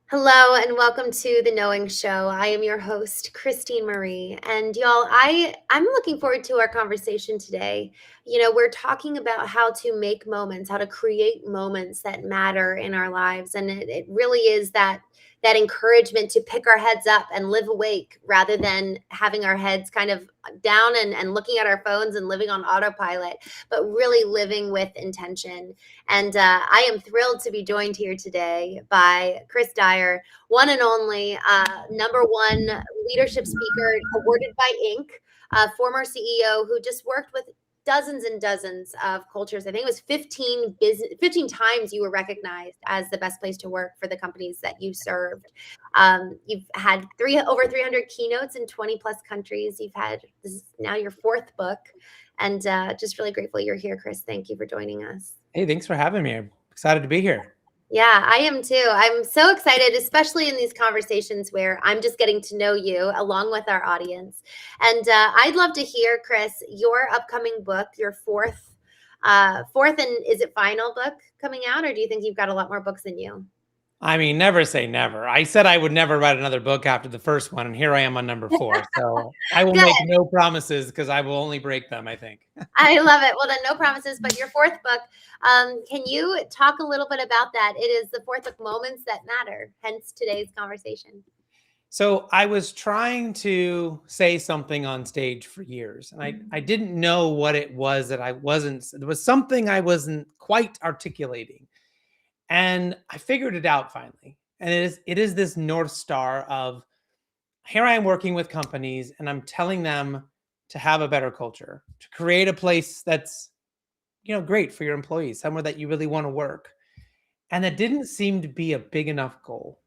Hello and welcome to the Knowing Show. I am your host, Christine Marie. And y'all, I'm looking forward to our conversation today. We're talking about how to make moments, how to create moments that matter in our lives. And it really is that encouragement to pick our heads up and live awake rather than having our heads kind of down and looking at our phones and living on autopilot, but really living with intention. And I am thrilled to be joined here today by Dyer, one and only #1 leadership speaker awarded by Inc., former CEO who just worked with dozens and dozens of cultures. I think it was 15 times you were recognized as the best place to work for the companies that you served. You've had over 300 keynotes in 20 plus countries. This is now your fourth book, and just really grateful you're here, Chris. Thank you for joining us. Hey, thanks for having me. I'm excited to be here. Yeah, I am too. I'm so excited, especially in these conversations where I'm just getting to know you along with our audience. And I'd love to hear, Chris, your upcoming book, your fourth and is it final book coming out, or do you think you've got a lot more books than you? I mean, never say never. I said I would never write another book after the first one, and here I am on number 4. So I will make no promises because I will only break them, I think. I love it. Well, then no promises, but your fourth book, can you talk a little bit about that? It is the fourth book, Moments That Matter, hence today's conversation. So I was trying to say something on stage for years, and I didn't know what it was that there was something I wasn't quite articulating. And I figured it out finally. And it is this North Star of, here I am working with companies and I'm telling them to have a better culture, to create a place that's, great for your employees, somewhere that you really want to work. And that didn't seem to be a big enough goal.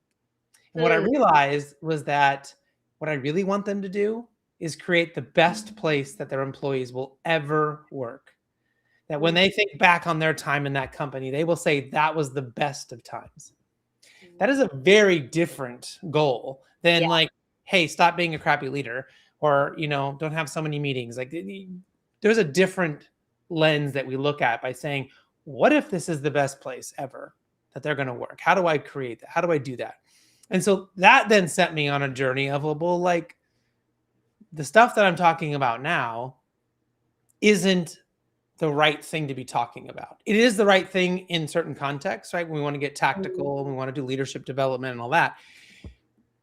And what I realized was that what I really want them to do is create the best place that their employees will ever work. That when they think back on their time in that company, they will say that was the best of times. That is a very different goal than like, hey, stop being a crappy leader, or, don't have so many meetings. Like, there's a different lens that we look at by saying, what if this is the best place ever that they're going to work? How do I create that? How do I do that? And so that then set me on a journey of, well, like, the stuff that I'm talking about now isn't the right thing to be talking about. It is the right thing in certain contexts, right? We want to get tactical, we want to do leadership development and all that.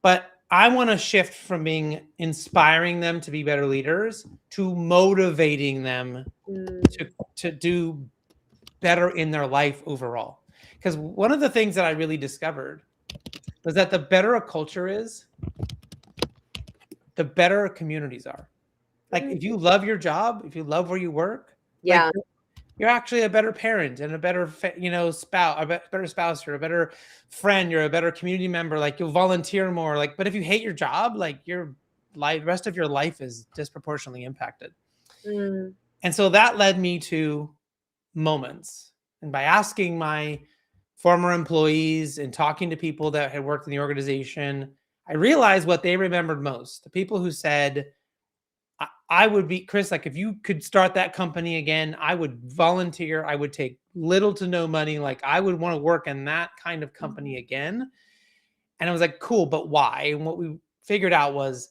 But I want to shift from inspiring them to be better leaders to motivating them to do better in their life overall. Because one of the things that I really discovered was that the better a culture is, the better communities are. Like, if you love your job, if you love where you work, like, you're actually a better parent and a better, spouse, a better spouse, you're a better friend, you're a better community member, like, you'll volunteer more. Like, but if you hate your job, like, your life, the rest of your life is disproportionately impacted. And so that led me to moments. And by asking my former employees and talking to people that had worked in the organization, I realized what they remembered most. The people who said, I would be, Chris, like, if you could start that company again, I would volunteer. I would take little to no money. Like, I would want to work in that kind of company again. And I was like, cool, but why? And what we figured out was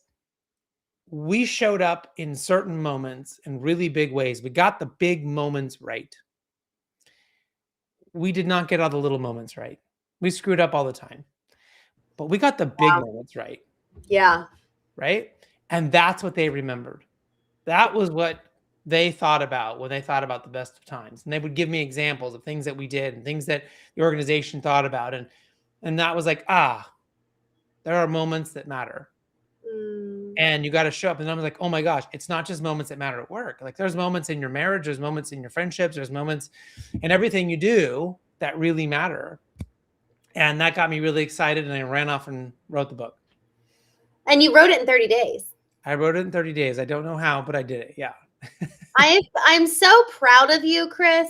we showed up in certain moments in really big ways. We got the big moments right. We did not get all the little moments right. We screwed up all the time, but we got the big moments right. Yeah. Right. And that's what they remembered. That was what they thought about when they thought about the best of times. And they would give me examples of things that we did and things that the organization thought about. And that was like, there are moments that matter. And you got to show up. And I was like, oh my gosh, it's not just moments that matter at work. Like, there's moments in your marriage, there's moments in your friendships, there's moments in everything you do that really matter. And that got me really excited. And I ran off and wrote the book. And you wrote it in 30 days. I wrote it in 30 days. I don't know how, but I did it. Yeah. I'm so proud of you, Chris.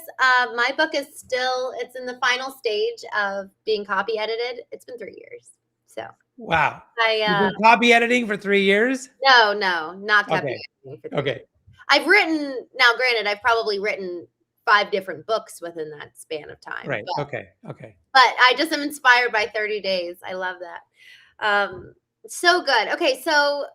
My book is it's in the final stage of being copy edited. It's been 3 years. So. Wow. You've been copy editing for 3 years? No, not copy editing for 3 years. Okay. I've written, now granted, I've probably written 5 different books within that span of time. Right. Okay. Okay. But I just am inspired by 30 days. I love that. So good. Okay, so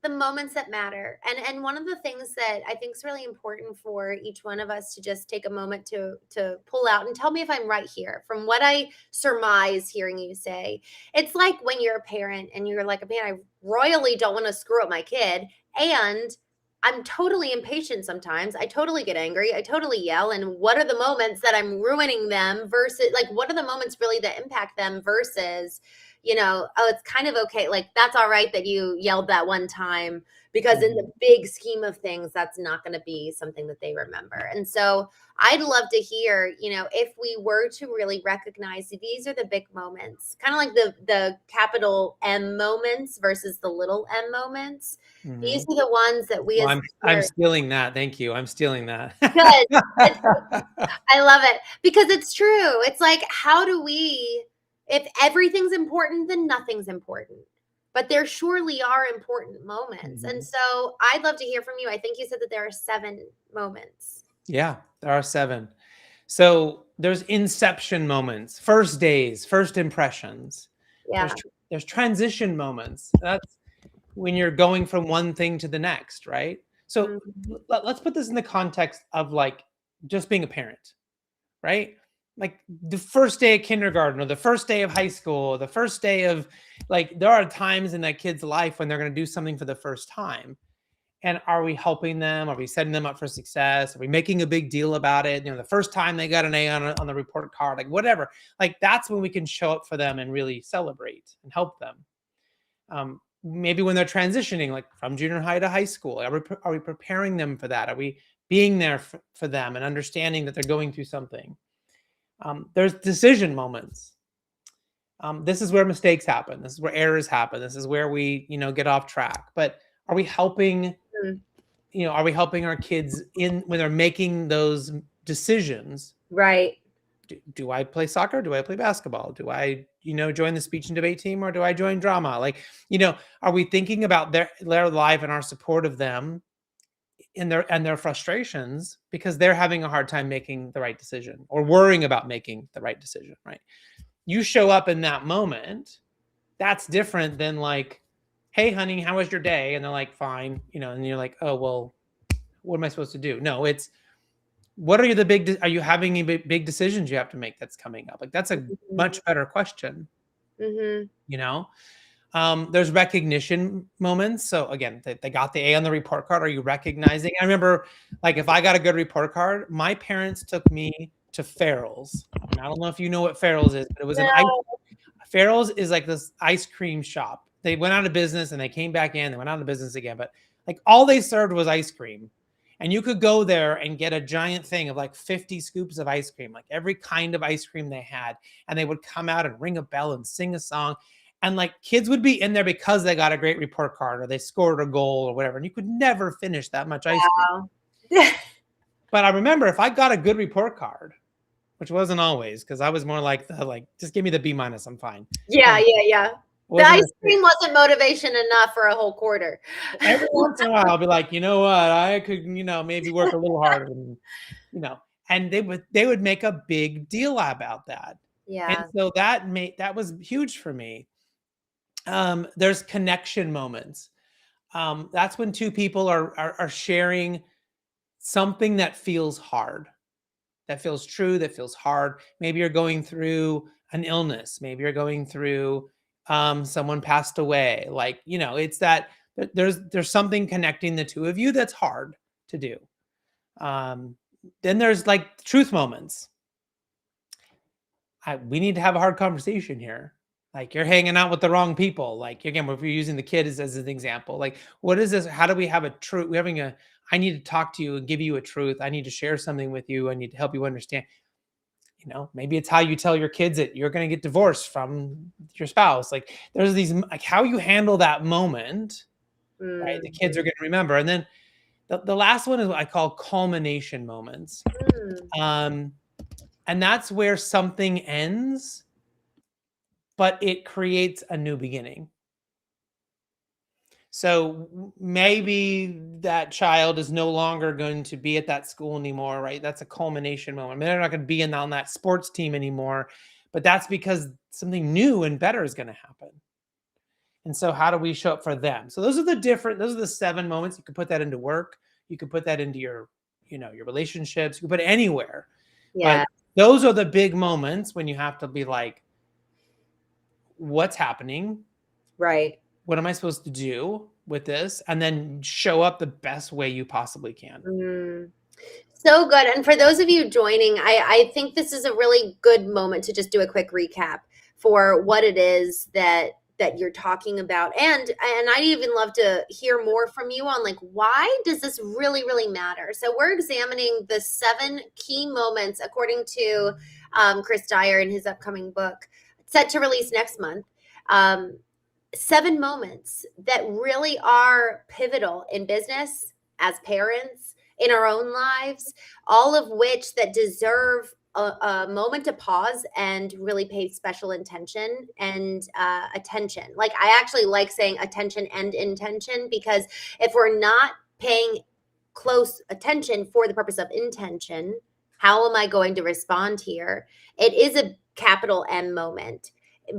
the moments that matter. And one of the things that I think is really important for each one of us to just take a moment to pull out and tell me if I'm right here from what I surmise hearing you say. It's like when you're a parent and you're like, man, I royally don't want to screw up my kid. And I'm totally impatient sometimes. I totally get angry. I totally yell. And what are the moments that I'm ruining them versus like what are the moments really that impact them versus oh, it's kind of okay. Like, that's all right that you yelled that one time because in the big scheme of things, that's not going to be something that they remember. And so I'd love to hear, if we were to really recognize these are the big moments, kind of like the capital M moments versus the little M moments. These are the ones that we Well, as I'm stealing that. Thank you. I'm stealing that. good. I love it because it's true. It's like, how do we, if everything's important, then nothing's important. But there surely are important moments. And so I'd love to hear from you. I think you said that there are 7 moments. Yeah, there are 7. So there's inception moments, first days, first impressions. Yeah. There's transition moments. That's when you're going from one thing to the next, right? So let's put this in the context of like just being a parent, right? Like the first day of kindergarten or the first day of high school, or the first day of like, there are times in that kid's life when they're going to do something for the first time. And are we helping them? Are we setting them up for success? Are we making a big deal about it? The first time they got an A on the report card, like whatever, like that's when we can show up for them and really celebrate and help them. Maybe when they're transitioning, like from junior high to high school, are we preparing them for that? Are we being there for them and understanding that they're going through something? There's decision moments. This is where mistakes happen. This is where errors happen. This is where we, get off track. But are we helping? Are we helping our kids when they're making those decisions? Right. Do I play soccer? Do I play basketball? Do I, join the speech and debate team, or do I join drama? Like, are we thinking about their life and our support of them in their frustrations because they're having a hard time making the right decision or worrying about making the right decision, right? You show up in that moment. That's different than like, hey, honey, how was your day? And they're like, fine, and you're like, oh, well, what am I supposed to do? No, it's, what are are you having any big decisions you have to make that's coming up? Like, that's a much better question. There's recognition moments. So again, they got the A on the report card. Are you recognizing? I remember, like, if I got a good report card, my parents took me to Farrell's. And I don't know if you know what Farrell's is, but it was Farrell's is like this ice cream shop. They went out of business and they came back in. They went out of business again, but like all they served was ice cream. And you could go there and get a giant thing of like 50 scoops of ice cream, like every kind of ice cream they had. And they would come out and ring a bell and sing a song. And like kids would be in there because they got a great report card or they scored a goal or whatever. And you could never finish that much ice cream. But I remember if I got a good report card, which wasn't always, because I was more like just give me the B-, I'm fine. Yeah. The ice cream wasn't motivation enough for a whole quarter. Every once in a while, I'll be like, you know what, I could, maybe work a little harder, and they would make a big deal about that. Yeah. And so that was huge for me. There's connection moments. That's when two people are sharing something that feels hard, that feels true, that feels hard. Maybe you're going through an illness. Maybe you're going through someone passed away. Like, it's that there's something connecting the two of you that's hard to do. Then there's like truth moments. We need to have a hard conversation here. Like, you're hanging out with the wrong people. Like, again, if you're using the kid as an example, like, what is this? How do we have a truth? I need to talk to you and give you a truth. I need to share something with you. I need to help you understand. Maybe it's how you tell your kids that you're going to get divorced from your spouse. Like, there's these, like, how you handle that moment, right? The kids are going to remember. And then the last one is what I call culmination moments. And that's where something ends, but it creates a new beginning. So maybe that child is no longer going to be at that school anymore, right? That's a culmination moment. Maybe they're not going to be on that sports team anymore, but that's because something new and better is going to happen. And so how do we show up for them? So those are the 7 moments. You can put that into work. You can put that into your relationships. You can put it anywhere. But Yeah. those are the big moments when you have to be like, what's happening? Right. What am I supposed to do with this? And then show up the best way you possibly can. Mm. So good. And for those of you joining, I think this is a really good moment to just do a quick recap for what it is that you're talking about. And I'd even love to hear more from you on like why does this really, really matter? So we're examining the 7 key moments according to Chris Dyer in his upcoming book, set to release next month. 7 moments that really are pivotal in business, as parents, in our own lives, all of which that deserve a moment to pause and really pay special intention and attention. Like I actually like saying attention and intention, because if we're not paying close attention for the purpose of intention, how am I going to respond here? It is a capital M moment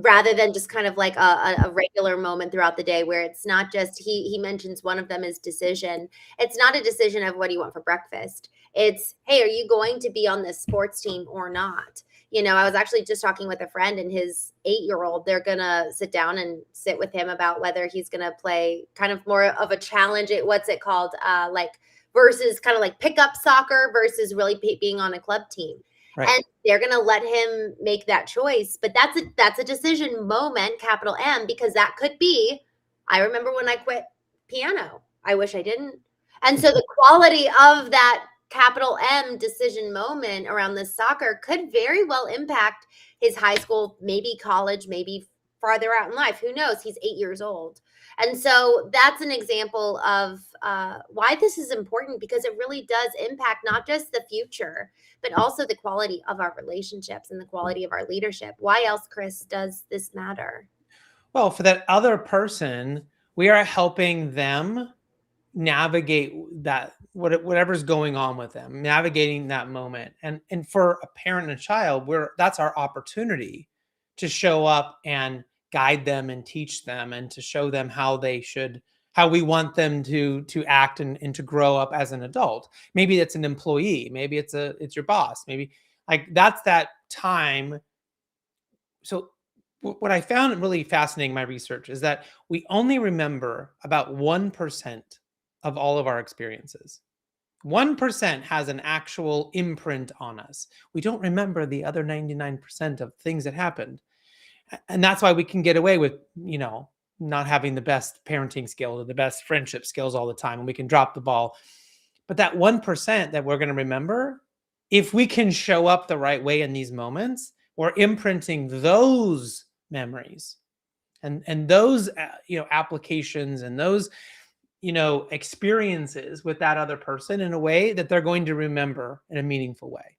rather than just kind of like a regular moment throughout the day where it's not just he mentions one of them is decision. It's not a decision of what do you want for breakfast. It's, hey, are you going to be on this sports team or not? I was actually just talking with a friend and his 8-year-old. They're gonna sit with him about whether he's gonna play kind of more of a challenge. What's it called, like versus kind of like pickup soccer versus really being on a club team. Right. And they're going to let him make that choice. But that's a decision moment, capital M, because that could be, I remember when I quit piano. I wish I didn't. And so the quality of that capital M decision moment around this soccer could very well impact his high school, maybe college, maybe farther out in life. Who knows? He's 8 years old. And so that's an example of why this is important, because it really does impact not just the future, but also the quality of our relationships and the quality of our leadership. Why else, Chris, does this matter? Well, for that other person, we are helping them navigate that whatever's going on with them, navigating that moment. And for a parent and a child, that's our opportunity to show up and guide them and teach them and to show them how we want them to act and to grow up as an adult. Maybe it's an employee, maybe it's your boss, maybe like that's that time. So what I found really fascinating in my research is that we only remember about 1% of all of our experiences. 1% has an actual imprint on us. We don't remember the other 99% of things that happened. And that's why we can get away with, not having the best parenting skills or the best friendship skills all the time, and we can drop the ball. But that 1% that we're going to remember, if we can show up the right way in these moments, we're imprinting those memories and those applications and those experiences with that other person in a way that they're going to remember in a meaningful way,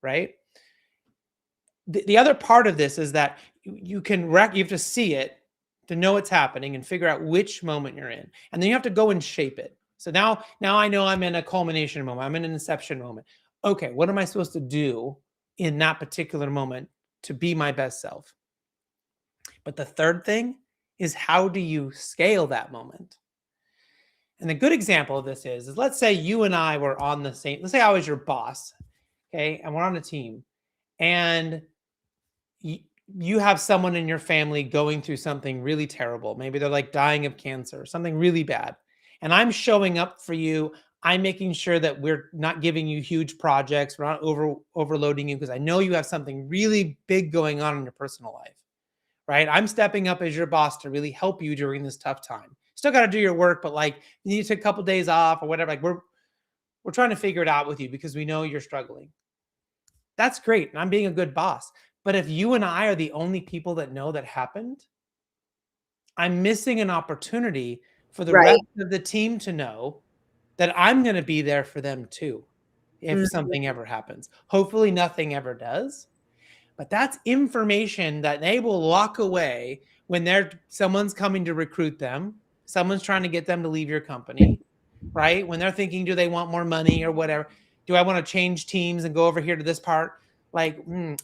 right? The other part of this is that you have to see it to know what's happening and figure out which moment you're in, and then you have to go and shape it. So now I know I'm in a culmination moment, I'm in an inception moment. Okay, what am I supposed to do in that particular moment to be my best self? But the third thing is, how do you scale that moment? And a good example of this is let's say you and I were on the same, let's say I was your boss, okay, and we're on a team, and you have someone in your family going through something really terrible. Maybe they're like dying of cancer, something really bad. And I'm showing up for you. I'm making sure that we're not giving you huge projects. We're not overloading you, because I know you have something really big going on in your personal life, right? I'm stepping up as your boss to really help you during this tough time. Still got to do your work, but like you need to take a couple days off or whatever. Like we're trying to figure it out with you because we know you're struggling. That's great. And I'm being a good boss. But if you and I are the only people that know that happened, I'm missing an opportunity for the Right. rest of the team to know that I'm going to be there for them too, if something ever happens. Hopefully nothing ever does. But that's information that they will lock away when someone's coming to recruit them. someone's trying to get them to leave your company, right? When they're thinking, do they want more money or whatever? Do I want to change teams and go over here to this part? Like,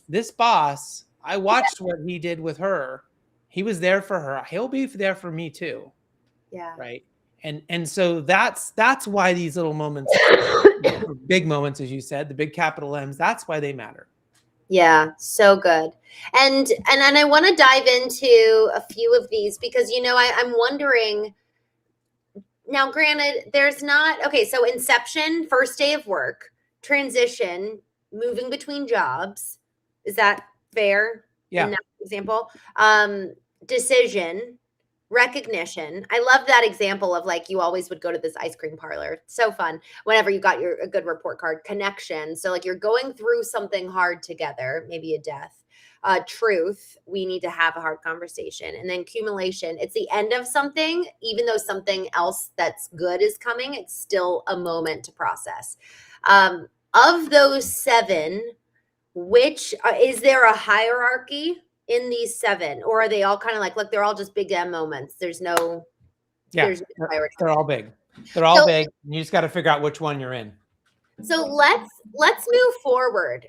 this boss, I watched what he did with her. He was there for her. He'll be there for me too, Yeah. right? And so that's why these little moments, big moments, as you said, the big capital M's, that's why they matter. Yeah, so good. And I want to dive into a few of these because I'm wondering now, granted, there's not okay, so inception, first day of work, transition, moving between jobs. Is that fair in Yeah. that example? Decision, recognition. I love that example of like you always would go to this ice cream parlor. So fun. Whenever you got a good report card, connection. So like you're going through something hard together, maybe a death. Truth, we need to have a hard conversation. And then accumulation, it's the end of something, even though something else that's good is coming, it's still a moment to process. Of those seven, which is there a hierarchy in these seven, or are they all kind of like, look, they're all just big M moments? There's no They're all big. They're all so, big. You just got to figure out which one you're in. so let's move forward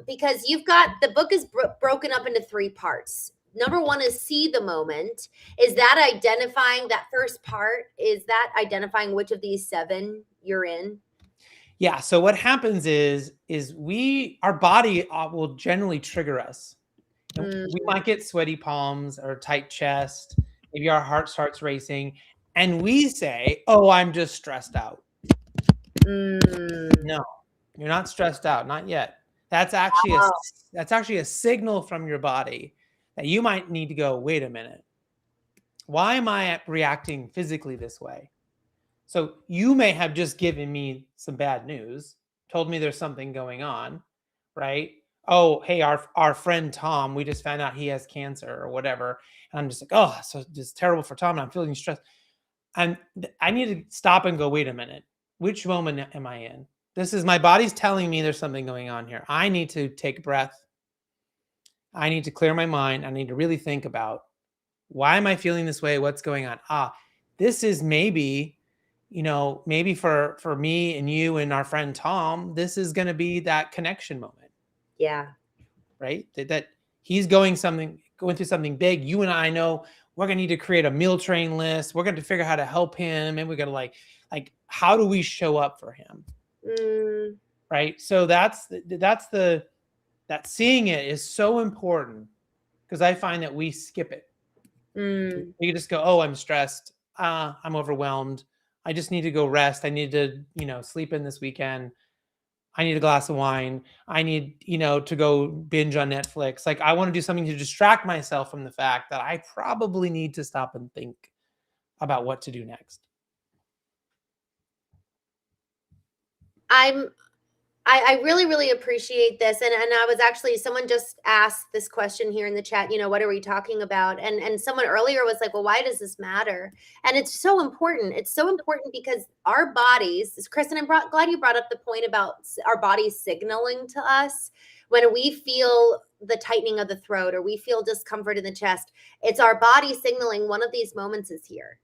because you've got the book is broken up into three parts. Number one is see the moment. Is that identifying that first part? Is that identifying which of these seven you're in? Yeah. So what happens is our body will generally trigger us. We might get sweaty palms or tight chest. Maybe our heart starts racing, and we say, "Oh, I'm just stressed out." No, you're not stressed out, not yet. That's actually a signal from your body that you might need to go, wait a minute. Why am I reacting physically this way? So you may have just given me some bad news, told me there's something going on, right? Oh, hey, our friend Tom, we just found out he has cancer or whatever. And I'm just like, oh, so it's terrible for Tom. And I'm feeling stressed. And I need to stop and go, wait a minute. Which moment am I in? This is my body's telling me there's something going on here. I need to take a breath. I need to clear my mind. I need to really think about, why am I feeling this way? What's going on? This is maybe for me and you and our friend Tom, this is going to be that connection moment. Yeah. Right? That he's going through something big. You and I know we're going to need to create a meal train list. We're going to figure out how to help him. And we're going to like, how do we show up for him? Right? So that seeing it is so important, because I find that we skip it. You just go, oh, I'm stressed. I'm overwhelmed. I just need to go rest. I need to, sleep in this weekend. I need a glass of wine. I need, to go binge on Netflix. Like, I want to do something to distract myself from the fact that I probably need to stop and think about what to do next. I really, really appreciate this. And I was actually, someone just asked this question here in the chat, what are we talking about? And someone earlier was like, well, why does this matter? And it's so important. It's so important because our bodies, Kristen, I'm glad you brought up the point about our bodies signaling to us when we feel the tightening of the throat or we feel discomfort in the chest. It's our body signaling one of these moments is here.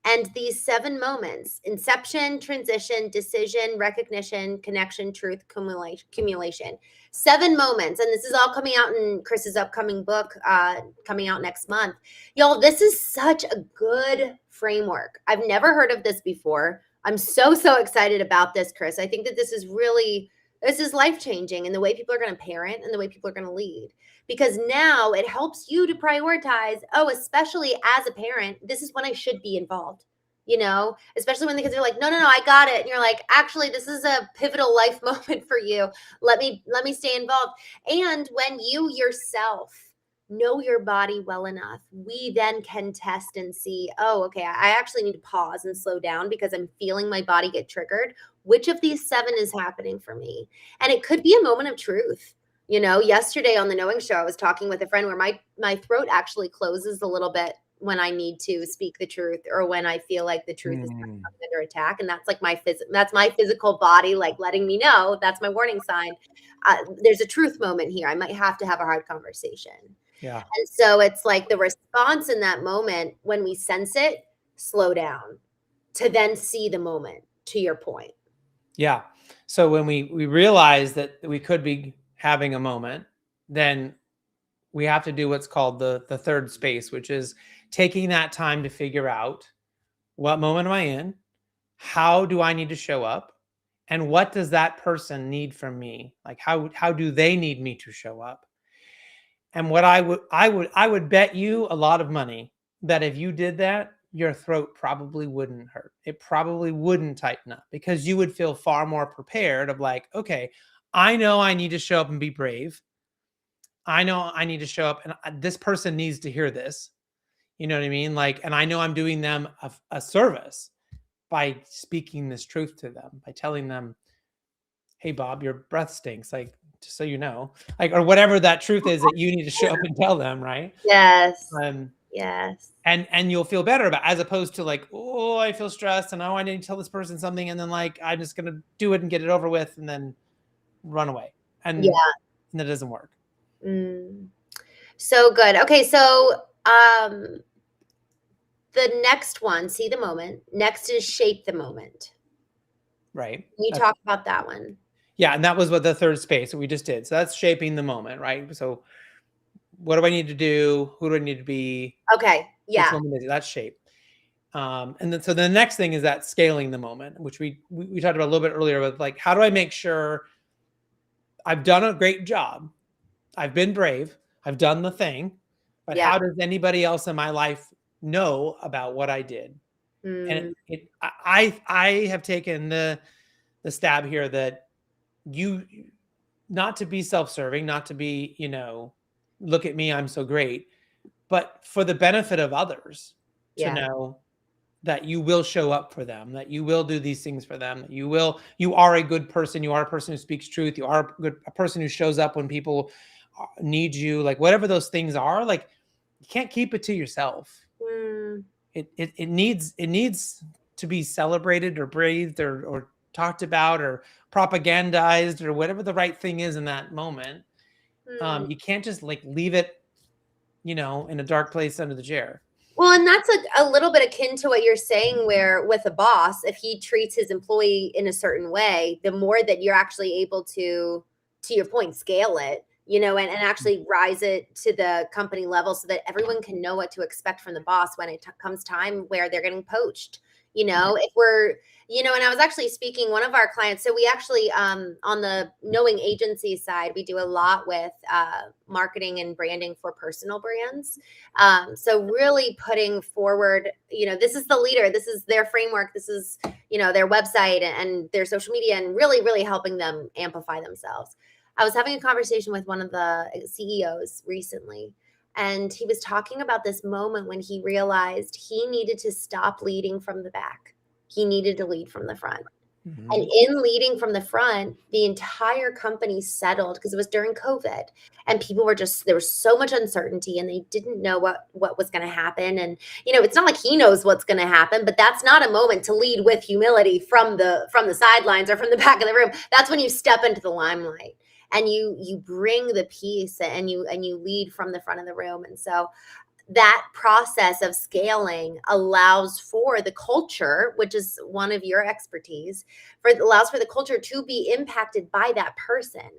And these seven moments: inception, transition, decision, recognition, connection, truth, accumulation. 7 moments. And this is all coming out in Chris's upcoming book, coming out next month. Y'all, this is such a good framework. I've never heard of this before. I'm so excited about this, Chris. I think that this is life-changing in the way people are going to parent and the way people are going to lead. Because now it helps you to prioritize, especially as a parent, this is when I should be involved, especially when the kids are like, no, I got it. And you're like, actually, this is a pivotal life moment for you. Let me stay involved. And when you yourself know your body well enough, we then can test and see, okay, I actually need to pause and slow down because I'm feeling my body get triggered. Which of these 7 is happening for me? And it could be a moment of truth. Yesterday on the Knowing Show, I was talking with a friend where my throat actually closes a little bit when I need to speak the truth or when I feel like the truth is under attack. And that's like that's my physical body, like letting me know that's my warning sign. There's a truth moment here. I might have to have a hard conversation. Yeah. And so it's like the response in that moment when we sense it, slow down to then see the moment, to your point. Yeah. So when we realize that we could be having a moment, then we have to do what's called the third space, which is taking that time to figure out what moment am I in, how do I need to show up, and what does that person need from me? Like how do they need me to show up? And what I would bet you a lot of money that if you did that, your throat probably wouldn't hurt. It probably wouldn't tighten up because you would feel far more prepared of like, okay, I know I need to show up and be brave. I know I need to show up and this person needs to hear this. You know what I mean? Like, and I know I'm doing them a service by speaking this truth to them, by telling them, hey Bob, your breath stinks, like just so you know, like, or whatever that truth is that you need to show up and tell them, right? Yes. um Yes. and you'll feel better about, as opposed to like, oh, I feel stressed and oh, I need to tell this person something, and then like I'm just gonna do it and get it over with and then run away, Yeah. and that doesn't work. Mm. So good. Okay, so the next one, see the moment. Next is shape the moment. Right. Can you talk about that one? Yeah, and that was what the third space that we just did. So that's shaping the moment, right? So what do I need to do? Who do I need to be? Okay. Which Yeah. moment is it? That's shape. And then so the next thing is that scaling the moment, which we talked about a little bit earlier with like, how do I make sure I've done a great job? I've been brave. I've done the thing, but Yeah. how does anybody else in my life know about what I did? And Mm, I have taken the stab here that you, not to be self-serving, not to be, look at me, I'm so great, but for the benefit of others to yeah. know that you will show up for them, that you will do these things for them, that you are a good person, you are a person who speaks truth, you are a person who shows up when people need you, like whatever those things are, like you can't keep it to yourself. Mm, It needs to be celebrated or breathed or talked about or propagandized or whatever the right thing is in that moment. mm. You can't just like leave it, in a dark place under the chair. Well, and that's a little bit akin to what you're saying, where with a boss, if he treats his employee in a certain way, the more that you're actually able to your point, scale it, and actually rise it to the company level so that everyone can know what to expect from the boss when it comes time where they're getting poached. If we're, and I was actually speaking one of our clients. So we actually, on the knowing agency side, we do a lot with marketing and branding for personal brands. So really putting forward, this is the leader, this is their framework, this is, their website and their social media, and really, really helping them amplify themselves. I was having a conversation with one of the CEOs recently, and he was talking about this moment when he realized he needed to stop leading from the back. He needed to lead from the front. And Mhm. in leading from the front, the entire company settled because it was during COVID, and people were just, there was so much uncertainty and they didn't know what was going to happen. And it's not like he knows what's going to happen, but that's not a moment to lead with humility from the sidelines or from the back of the room. That's when you step into the limelight and you bring the peace, and you lead from the front of the room. And so that process of scaling allows for the culture, which is one of your expertise, allows for the culture to be impacted by that person.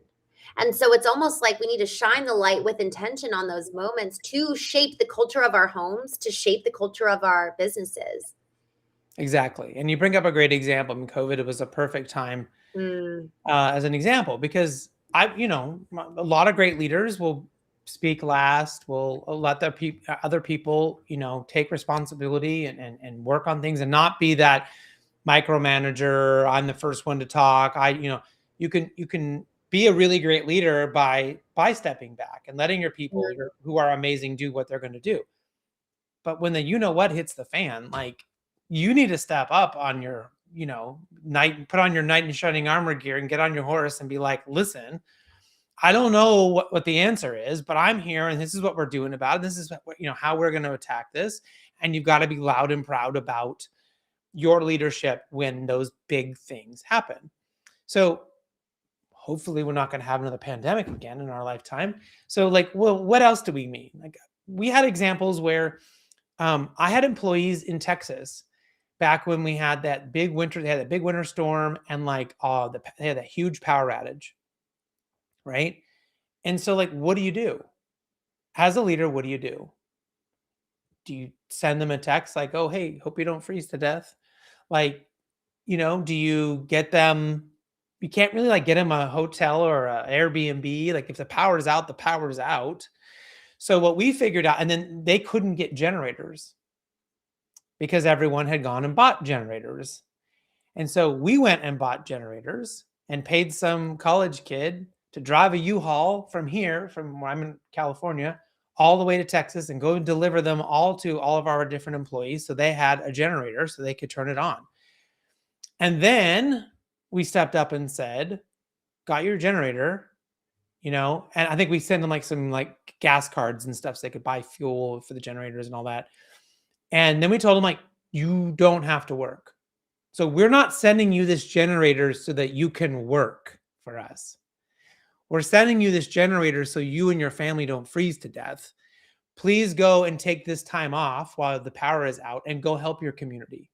And so it's almost like we need to shine the light with intention on those moments to shape the culture of our homes, to shape the culture of our businesses. Exactly. And you bring up a great example. I mean, COVID, it was a perfect time Mm, as an example because a lot of great leaders will speak last, will let other people, take responsibility and work on things and not be that micromanager. I'm the first one to talk. You can be a really great leader by stepping back and letting your people mm, who are amazing do what they're going to do. But when the what hits the fan, like you need to step up on your, put on your knight in shining armor gear and get on your horse and be like, listen, I don't know what the answer is, but I'm here and this is what we're doing about it. This is what, how we're going to attack this. And you've got to be loud and proud about your leadership when those big things happen. So hopefully we're not going to have another pandemic again in our lifetime. So like, well, what else do we mean? Like we had examples where I had employees in Texas back when we had that big winter. They had that big winter storm, and like, they had that huge power outage, right? And so, like, what do you do as a leader? What do you do? Do you send them a text like, "Oh, hey, hope you don't freeze to death"? Like, do you get them? You can't really like get them a hotel or a Airbnb. Like, if the power is out, the power is out. So what we figured out, and then they couldn't get generators because everyone had gone and bought generators. And so we went and bought generators and paid some college kid to drive a U-Haul from here, from where I'm in California, all the way to Texas and go and deliver them all to all of our different employees. So they had a generator so they could turn it on. And then we stepped up and said, got your generator, and I think we sent them like some like gas cards and stuff so they could buy fuel for the generators and all that. And then we told them, like, you don't have to work. So we're not sending you this generator so that you can work for us. We're sending you this generator so you and your family don't freeze to death. Please go and take this time off while the power is out and go help your community.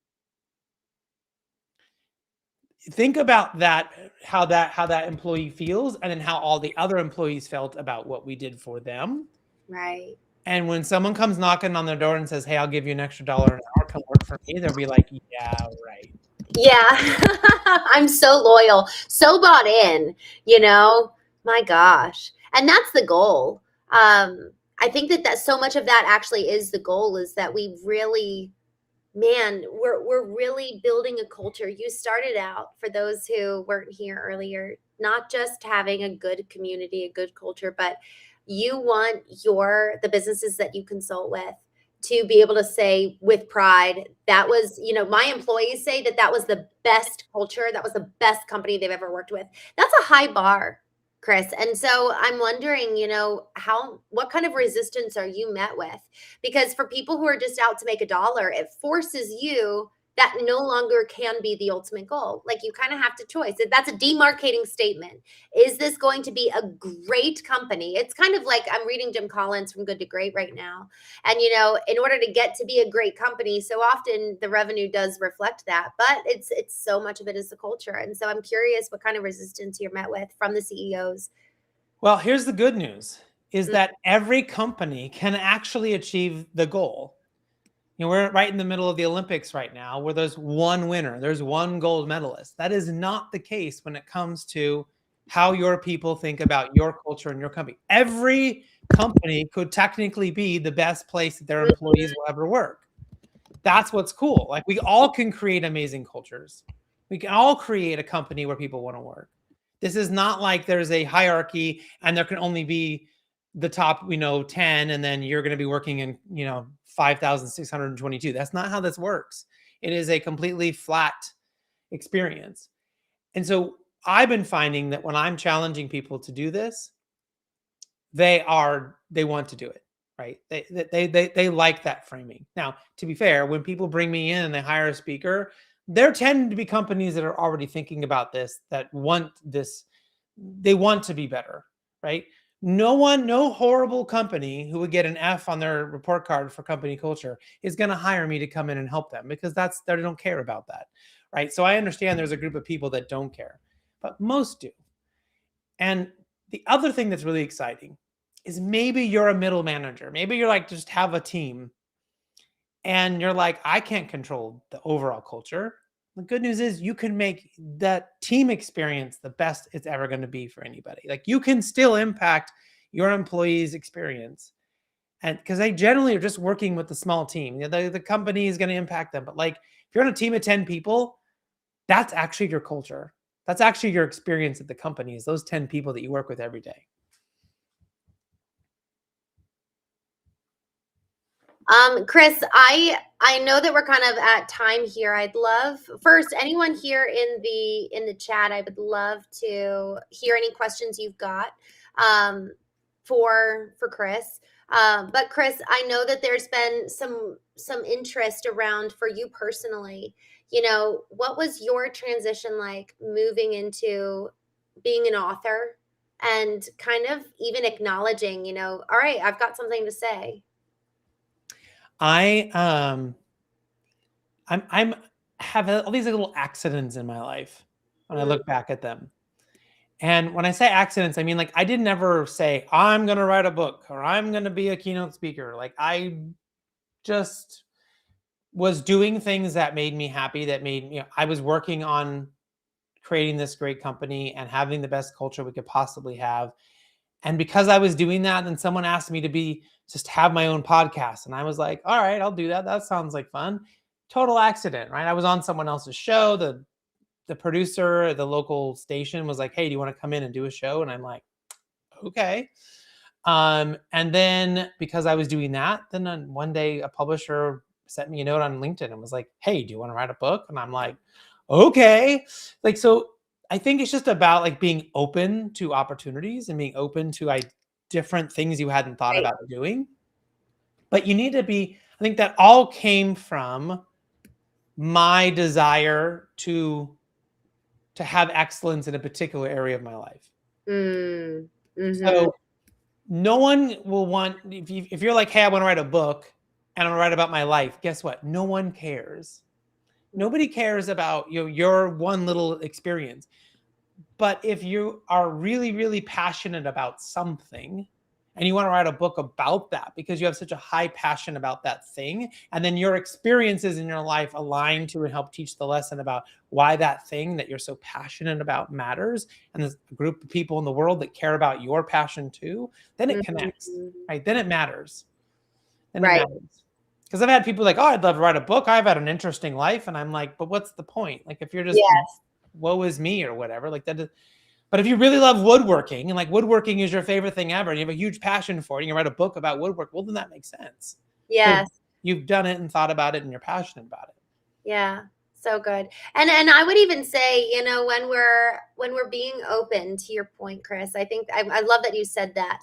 Think about that, how that employee feels, and then how all the other employees felt about what we did for them. Right. And when someone comes knocking on their door and says, "Hey, I'll give you an extra dollar an hour, come work for me," they'll be like, "Yeah, right." Yeah. I'm so loyal, so bought in, you know? My gosh. And that's the goal. I think that so much of that actually is the goal, is that we really, man, we're really building a culture. You started out, for those who weren't here earlier, not just having a good community, a good culture, but you want the businesses that you consult with to be able to say with pride, that was, my employees say that was the best culture, that was the best company they've ever worked with. That's a high bar, Chris. And so I'm wondering, what kind of resistance are you met with? Because for people who are just out to make a dollar, it forces you, that no longer can be the ultimate goal. Like, you kind of have to choice. That's a demarcating statement. Is this going to be a great company? It's kind of like, I'm reading Jim Collins from Good to Great right now. And, in order to get to be a great company, so often the revenue does reflect that, but it's so much of it is the culture. And so I'm curious what kind of resistance you're met with from the CEOs. Well, here's the good news, is Mm. that every company can actually achieve the goal. We're right in the middle of the Olympics right now, where there's one winner, there's one gold medalist. That is not the case when it comes to how your people think about your culture and your company. Every company could technically be the best place that their employees will ever work. That's what's cool. Like, we all can create amazing cultures. We can all create a company where people want to work. This is not like there's a hierarchy and there can only be the top, 10, and then you're going to be working in, 5,622. That's not how this works. It is a completely flat experience. And so I've been finding that when I'm challenging people to do this, they want to do it, right? They like that framing. Now, to be fair, when people bring me in and they hire a speaker, there tend to be companies that are already thinking about this, that want this, they want to be better, right? No horrible company who would get an F on their report card for company culture is going to hire me to come in and help them, because they don't care about that, right? So I understand there's a group of people that don't care, but most do. And the other thing that's really exciting is, maybe you're a middle manager. Maybe you're like, just have a team and you're like, I can't control the overall culture. The good news is, you can make that team experience the best it's ever going to be for anybody. Like, you can still impact your employees' experience. And because they generally are just working with the small team, the company is going to impact them. But like, if you're on a team of 10 people, that's actually your culture. That's actually your experience at the company, is those 10 people that you work with every day. Chris, I know that we're kind of at time here. I'd love, first, anyone here in the chat, I would love to hear any questions you've got for Chris. But Chris, I know that there's been some interest around, for you personally. What was your transition like, moving into being an author, and kind of even acknowledging, all right, I've got something to say. I I'm have all these little accidents in my life when I Mm, look back at them. And when I say accidents, I mean like I didn't ever say I'm going to write a book or I'm going to be a keynote speaker. Like I just was doing things that made me happy, that made, I was working on creating this great company and having the best culture we could possibly have. And because I was doing that, then someone asked me to be just have my own podcast. And I was like, all right, I'll do that. That sounds like fun. Total accident, right? I was on someone else's show. The producer at the local station was like, hey, do you want to come in and do a show? And I'm like, okay. And then because I was doing that, then one day a publisher sent me a note on LinkedIn and was like, hey, do you want to write a book? And I'm like, okay. Like, so I think it's just about like being open to opportunities and being open to different things you hadn't thought right. about doing. But you need to be, I think that all came from my desire to have excellence in a particular area of my life. Mm, mm-hmm. So no one will want if you're like, hey, I want to write a book and I'm gonna write about my life. Guess what? No one cares. Nobody cares about your one little experience. But if you are really, really passionate about something and you want to write a book about that because you have such a high passion about that thing, and then your experiences in your life align to and help teach the lesson about why that thing that you're so passionate about matters, and there's a group of people in the world that care about your passion too, then it connects, Mm-hmm. right? Then it matters. Then it Right. matters. Because I've had people like, oh, I'd love to write a book. I've had an interesting life. And I'm like, but what's the point? Like, if you're just Yes. woe is me or whatever, like that. But if you really love woodworking and like woodworking is your favorite thing ever, and you have a huge passion for it, and you write a book about woodwork, well, then that makes sense because Yes. you've done it and thought about it and you're passionate about it. Yeah. So good. And I would even say, when we're being open, to your point, Chris, I think I love that you said that.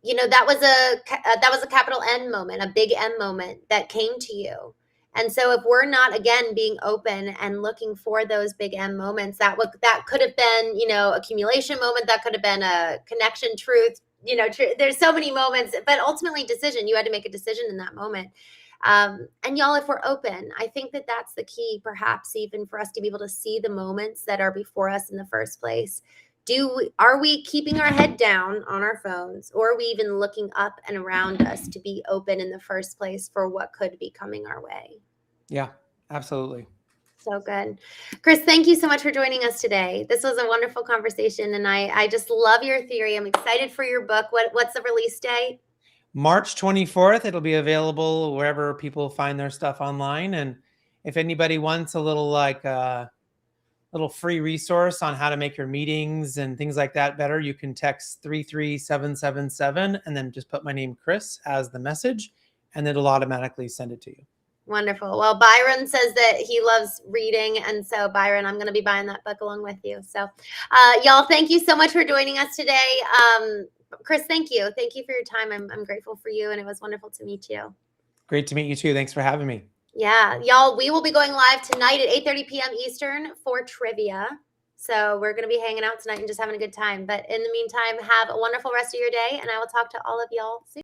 That was a capital N moment, a big M moment that came to you. And so if we're not, again, being open and looking for those big M moments, that could have been, accumulation moment, that could have been a connection, truth, there's so many moments, but ultimately decision. You had to make a decision in that moment. And y'all, if we're open, I think that that's the key, perhaps even for us to be able to see the moments that are before us in the first place. Are we keeping our head down on our phones, or are we even looking up and around us to be open in the first place for what could be coming our way? Yeah, absolutely. So good. Chris, thank you so much for joining us today. This was a wonderful conversation, and I just love your theory. I'm excited for your book. What's the release date? March 24th, it'll be available wherever people find their stuff online. And if anybody wants a little little free resource on how to make your meetings and things like that better, you can text 33777 and then just put my name, Chris, as the message, and it'll automatically send it to you. Wonderful. Well, Byron says that he loves reading. And so, Byron, I'm going to be buying that book along with you. So, y'all, thank you so much for joining us today. Chris, thank you. Thank you for your time. I'm grateful for you. And it was wonderful to meet you. Great to meet you too. Thanks for having me. Yeah. Y'all, we will be going live tonight at 8:30 p.m. Eastern for trivia. So, we're going to be hanging out tonight and just having a good time. But in the meantime, have a wonderful rest of your day. And I will talk to all of y'all soon.